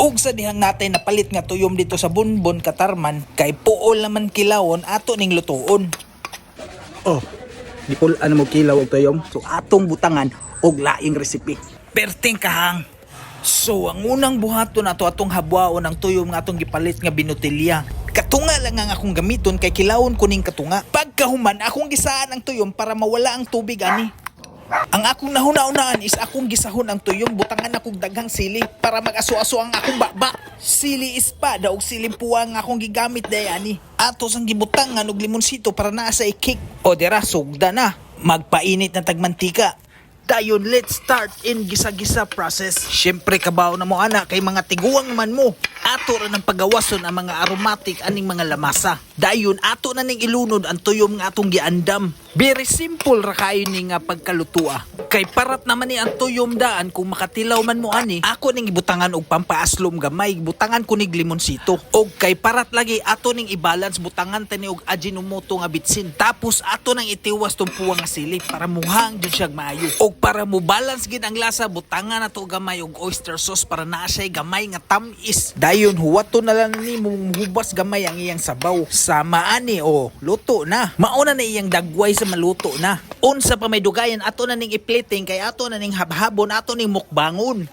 ug sa dihang natin napalit nga tuyom dito sa Bonbon Katarman kay puol naman kilawon ato ning lutuon. Oh, di ko ano mo kilaw og tuyom. So atong butangan og laing recipe. Perting kahang. So ang unang buhaton nato atong habwaon ang tuyom nga atong gipalit nga binutilya. Katunga lang ang akong gamiton kay kilawon ko ning katunga. Pagkahuman akong gisaan ang tuyom para mawala ang tubig ani. Ang akong nahuna-unaan is akong gisahon ang tuyom, butangan akong daghang sili para mag-aso-aso ang akong baba. Sili ispada og silimpuang akong gigamit dayani. Ato sang gibutangan og limonsito para naa sa ikik. O dira sugda na. Magpainit na tagmantika. Dayon, let's start in gisa-gisa process. Siyempre kabaw na mo ana kay mga tiguang man mo. Ato ra ng pagawason ang mga aromatic aning mga lamasa. Dayon ato na ning ilunod ang tuyom nga atong giandam. Very simple ra kayo ni nga pagkalutua. Kay parat naman ni ang tuyom daan kung makatilaw man mo ani. Ako ning ibutangan og pampaaslom gamay, butangan ko nig limonsito. Og kay parat lagi ato ning i-balance butangan tani og ajinomoto nga bitsin. Tapos ato nang itiwas tong puwang nga sili para muhang jud siya maayo. Og para mo balance gid ang lasa butangan nato gamay og oyster sauce para naa siya gamay nga tamis. Dayon huwato na lang ni hubas gamay ang iyang sabaw. Sama ani o luto na. Mauna na iyang dagway sa maluto na. Unsa pa may dugayan ato na ning i-plating kay ato na ning habhabon ato ning mukbangon.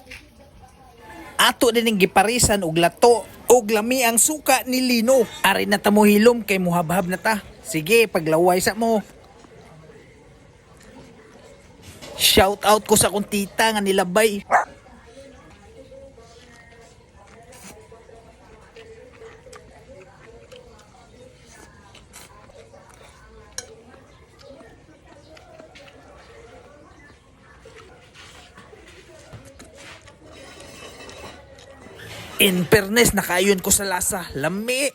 Ato na ning giparisan og lato og lami ang suka ni Lino. Ari na ta mo hilom kay muhabhab na ta. Sige paglaway sa mo. Shout out ko sa kong tita nga nilabay. In fairness, nakayon ko sa lasa. Lami.